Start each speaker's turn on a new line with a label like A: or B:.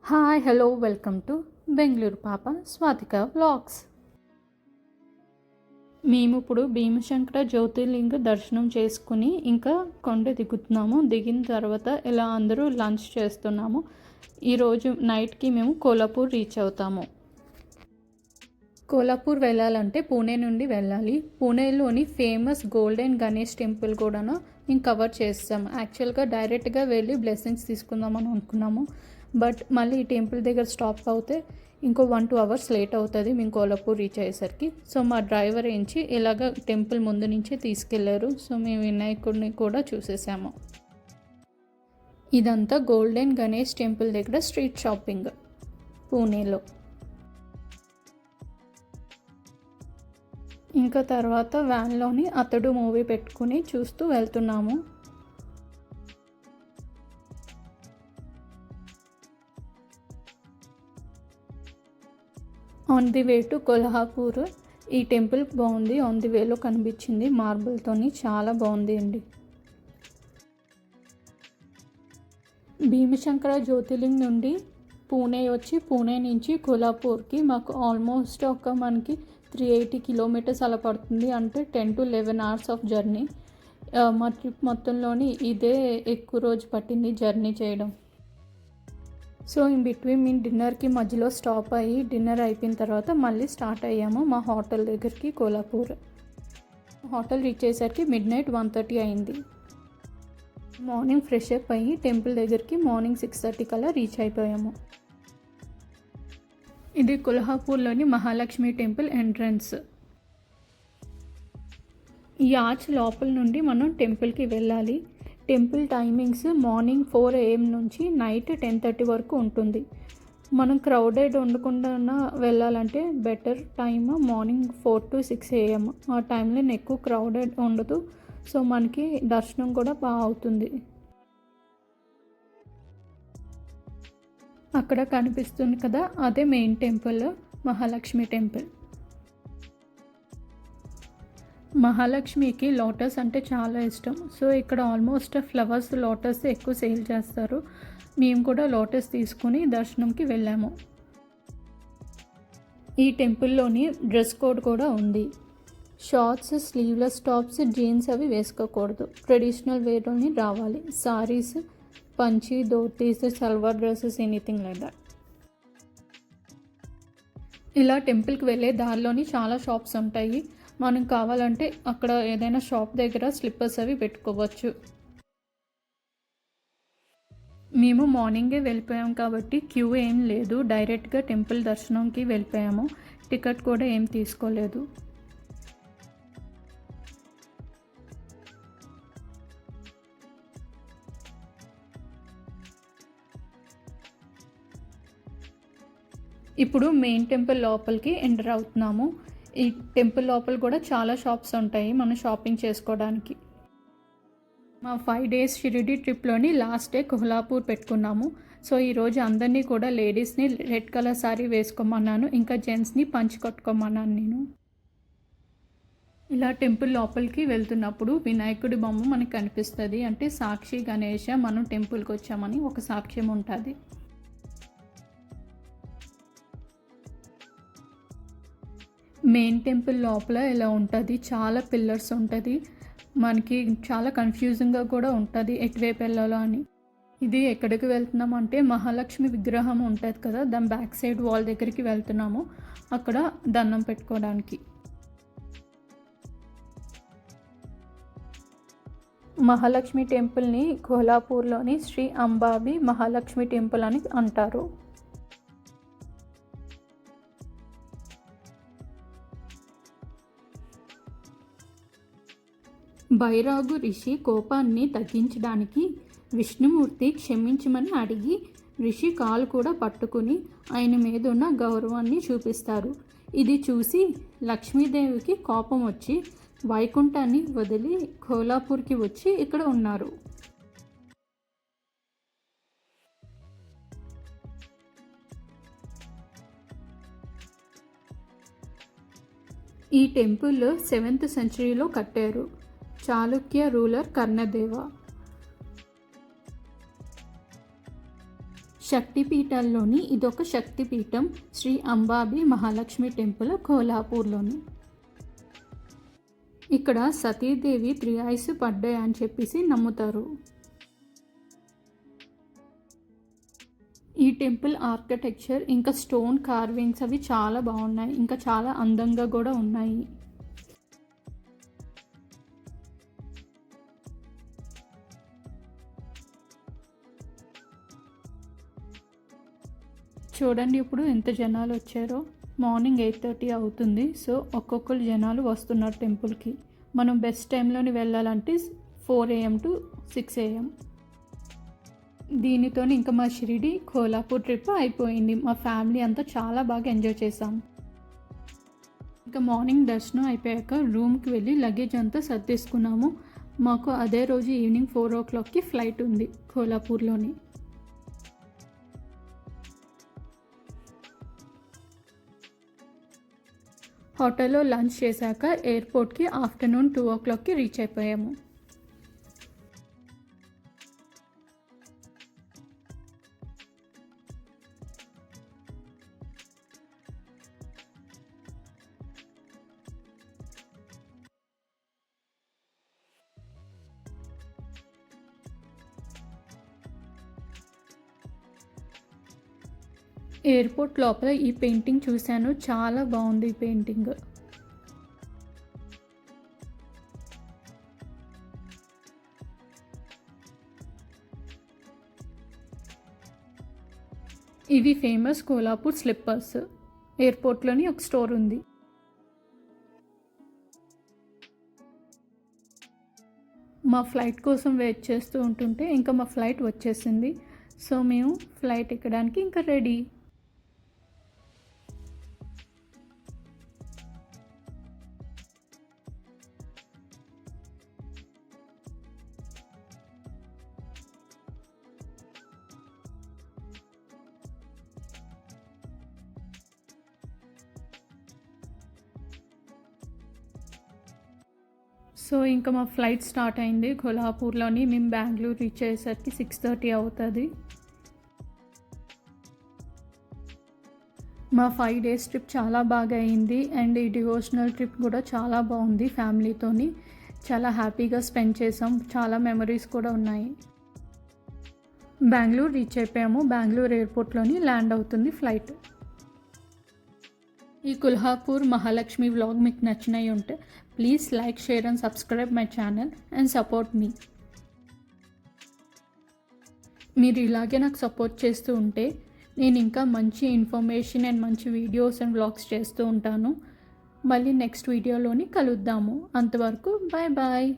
A: Hi hello welcome to Bengaluru పాప Swathika vlogs. మేము ఇప్పుడు భీమశంకర జ్యోతిర్లింగ దర్శనం చేసుకుని ఇంకా కొండ దిగుతున్నాము. దిగిన తర్వాత ఇలా అందరూ లంచ్ చేస్తున్నాము. ఈరోజు నైట్కి మేము కోల్హాపూర్ రీచ్ అవుతాము. కోల్హాపూర్ వెళ్ళాలంటే పూణే నుండి వెళ్ళాలి. పూణేలోని ఫేమస్ గోల్డెన్ గణేష్ టెంపుల్ కూడా మేము కవర్ చేస్తాము. యాక్చువల్గా డైరెక్ట్గా వెళ్ళి బ్లెస్సింగ్స్ తీసుకుందామని అనుకున్నాము. బట్ మళ్ళీ ఈ టెంపుల్ దగ్గర స్టాప్ అవుతే ఇంకో 1-2 అవర్స్ లేట్ అవుతుంది మేము కోల్హాపూర్ రీచ్ అయ్యేసరికి. సో మా డ్రైవర్ ఏంచి ఇలాగ టెంపుల్ ముందు నుంచే తీసుకెళ్లారు. సో మేము వినాయకుడిని కూడా చూసేసాము. ఇదంతా గోల్డెన్ గణేష్ టెంపుల్ దగ్గర స్ట్రీట్ షాపింగ్ పూణేలో. ఇంకా తర్వాత వ్యాన్లోని అతడు మూవీ పెట్టుకుని చూస్తూ వెళ్తున్నాము. On the way to Kolhapur. ఈ టెంపుల్ బాగుంది, ఆన్ ది వేలో కనిపించింది మార్బుల్తోని, చాలా బాగుంది అండి. భీమశంకర జ్యోతిర్లింగ్ నుండి పూణే వచ్చి పూణే నుంచి కొల్హాపూర్కి మాకు ఆల్మోస్ట్ మనకి 380 కిలోమీటర్స్ అలా పడుతుంది. అంటే 10 to 11 hours ఆఫ్ జర్నీ. మా ట్రిప్ మొత్తంలోని ఇదే ఎక్కువ రోజు పట్టింది జర్నీ చేయడం. సో ఇన్ బిట్వీన్ మేము డిన్నర్కి మధ్యలో స్టాప్ అయ్యి డిన్నర్ అయిపోయిన తర్వాత మళ్ళీ స్టార్ట్ అయ్యాము మా హోటల్ దగ్గరికి కోల్హాపూర్. హోటల్ రీచ్ అయ్యేసరికి midnight 1:30 అయింది. మార్నింగ్ ఫ్రెష్ అప్ అయ్యి టెంపుల్ దగ్గరికి మార్నింగ్ 6:30 కల్లా రీచ్ అయిపోయాము. ఇది కొల్హాపూర్లోని మహాలక్ష్మి టెంపుల్ ఎంట్రన్స్. ఈ ఆర్చ్ లోపల నుండి మనం టెంపుల్కి వెళ్ళాలి. టెంపుల్ టైమింగ్స్ మార్నింగ్ 4 AM నుంచి నైట్ 10:30 వరకు ఉంటుంది. మనం క్రౌడెడ్ ఉండకుండా వెళ్ళాలంటే better time morning 4 to 6 AM. ఆ టైంలో ఎక్కువ క్రౌడెడ్ ఉండదు. సో మనకి దర్శనం కూడా బాగా అవుతుంది. అక్కడ కనిపిస్తుంది కదా, అదే మెయిన్ టెంపుల్, మహాలక్ష్మి టెంపుల్. మహాలక్ష్మికి లోటస్ అంటే చాలా ఇష్టం. సో ఇక్కడ ఆల్మోస్ట్ ఫ్లవర్స్ లోటస్ ఎక్కువ సేల్ చేస్తారు. మేము కూడా లోటస్ తీసుకుని దర్శనంకి వెళ్ళాము. ఈ టెంపుల్లోని డ్రెస్ కోడ్ కూడా ఉంది. షార్ట్స్, స్లీవ్లెస్ టాప్స్, జీన్స్ అవి వేసుకోకూడదు. ట్రెడిషనల్ వేర్లోని రావాలి. సారీస్, పంచి, dhotis, salwar dresses, anything like that. ఇలా టెంపుల్కి వెళ్ళే దారిలోని చాలా షాప్స్ ఉంటాయి. మనం కావాలంటే అక్కడ ఏదైనా షాప్ దగ్గర స్లిప్పర్స్ అవి పెట్టుకోవచ్చు. మేము మార్నింగే వెళ్ళిపోయాం కాబట్టి క్యూ ఏం లేదు. డైరెక్ట్గా టెంపుల్ దర్శనంకి వెళ్ళిపోయాము. టికెట్ కూడా ఏం తీసుకోలేదు. ఇప్పుడు మెయిన్ టెంపుల్ లోపలికి ఎంటర్ అవుతున్నాము. ఈ టెంపుల్ లోపల కూడా చాలా షాప్స్ ఉంటాయి మనం షాపింగ్ చేసుకోవడానికి. మా 5 days షిరిడి ట్రిప్లోని లాస్ట్ డే కొల్హాపూర్ పెట్టుకున్నాము. సో ఈరోజు అందరినీ కూడా లేడీస్ని రెడ్ కలర్ శారీ వేసుకోమన్నాను, ఇంకా జెంట్స్ని పంచి కట్టుకోమన్నాను నేను. ఇలా టెంపుల్ లోపలికి వెళ్తున్నప్పుడు వినాయకుడి బొమ్మ మనకు కనిపిస్తుంది. అంటే సాక్షి గణేష, మనం టెంపుల్కి వచ్చామని ఒక సాక్ష్యం ఉంటుంది. మెయిన్ టెంపుల్ లోపల ఇలా ఉంటుంది, చాలా పిల్లర్స్ ఉంటుంది. మనకి చాలా కన్ఫ్యూజింగ్గా కూడా ఉంటుంది ఎటువైపు వెళ్ళాలో అని. ఇది ఎక్కడికి వెళ్తున్నాము అంటే మహాలక్ష్మి విగ్రహం ఉంటుంది కదా, దాని బ్యాక్ సైడ్ వాల్ దగ్గరికి వెళ్తున్నాము. అక్కడ దండం పెట్టుకోవడానికి. మహాలక్ష్మి టెంపుల్ని కోల్హాపూర్లోని శ్రీ అంబాబి మహాలక్ష్మి టెంపుల్ అని అంటారు. బైరాగు రిషి కోపాన్ని తగ్గించడానికి విష్ణుమూర్తి క్షమించమని అడిగి రిషి కాలు కూడా పట్టుకుని ఆయన మీద ఉన్న గౌరవాన్ని చూపిస్తారు. ఇది చూసి లక్ష్మీదేవికి కోపం వచ్చి వైకుంఠాన్ని వదిలి కోల్హాపూర్కి వచ్చి ఇక్కడ ఉన్నారు. ఈ టెంపుల్ 7th centuryలో కట్టారు. చాళుక్య రూలర్ కర్ణదేవ. శక్తిపీఠాల్లోని ఇదొక శక్తిపీఠం, శ్రీ అంబాబి మహాలక్ష్మి టెంపుల్ కోల్హాపూర్లోని. ఇక్కడ సతీదేవి 3 ఐస్ పడ్డాయి అని చెప్పేసి నమ్ముతారు. ఈ టెంపుల్ ఆర్కిటెక్చర్ ఇంకా స్టోన్ కార్వింగ్స్ అవి చాలా బాగున్నాయి, ఇంకా చాలా అందంగా కూడా ఉన్నాయి. చూడండి ఇప్పుడు ఎంత జనాలు వచ్చారో. మార్నింగ్ 8:30 అవుతుంది. సో ఒక్కొక్కరు జనాలు వస్తున్నారు టెంపుల్కి. మనం బెస్ట్ టైంలోని వెళ్ళాలంటే 4 AM to 6 AM. దీనితో ఇంకా మా షిరిడి కోల్హాపూర్ ట్రిప్ అయిపోయింది. మా ఫ్యామిలీ అంతా చాలా బాగా ఎంజాయ్ చేసాం. ఇంకా మార్నింగ్ దర్శనం అయిపోయాక రూమ్కి వెళ్ళి లగేజ్ అంతా సర్దేసుకున్నాము. మాకు అదే రోజు ఈవినింగ్ 4 o'clockకి ఫ్లైట్ ఉంది కోల్హాపూర్లోని. హోటల్లో లంచ్ చేశాక ఎయిర్పోర్ట్కి ఆఫ్టర్నూన్ 2 o'clockకి రీచ్ అయిపోయాము. ఎయిర్పోర్ట్ లోపల ఈ పెయింటింగ్ చూశాను, చాలా బాగుంది ఈ పెయింటింగ్. ఇవి ఫేమస్ కోల్హాపూర్ స్లిప్పర్స్. ఎయిర్పోర్ట్లోని ఒక స్టోర్ ఉంది. మా ఫ్లైట్ కోసం వెయిట్ చేస్తూ ఉంటుంటే ఇంకా మా ఫ్లైట్ వచ్చేసింది. సో మేము ఫ్లైట్ ఎక్కడానికి ఇంకా రెడీ. సో ఇంకా మా ఫ్లైట్ స్టార్ట్ అయింది కోల్హాపూర్లోని. మేము బెంగళూరు రీచ్ అయ్యేసరికి 6:30 అవుతుంది. మా 5 days ట్రిప్ చాలా బాగా అయింది. అండ్ ఈ డివోషనల్ ట్రిప్ కూడా చాలా బాగుంది. ఫ్యామిలీతోని చాలా హ్యాపీగా స్పెండ్ చేసాం. చాలా మెమరీస్ కూడా ఉన్నాయి. బెంగళూరు రీచ్ అయిపోయాము. బెంగళూరు ఎయిర్పోర్ట్లోని ల్యాండ్ అవుతుంది ఫ్లైట్. ఈ కోల్హాపూర్ మహాలక్ష్మి వ్లాగ్ మీకు నచ్చినాయి ఉంటే please like, share and subscribe my channel and support me. మీరు ఇలాగే నాకు సపోర్ట్ చేస్తూ ఉంటే నేను ఇంకా మంచి ఇన్ఫర్మేషన్ అండ్ మంచి వీడియోస్ అండ్ వ్లాగ్స్ చేస్తూ ఉంటాను. మళ్ళీ నెక్స్ట్ వీడియోలోని కలుద్దాము. అంతవరకు బాయ్ బాయ్.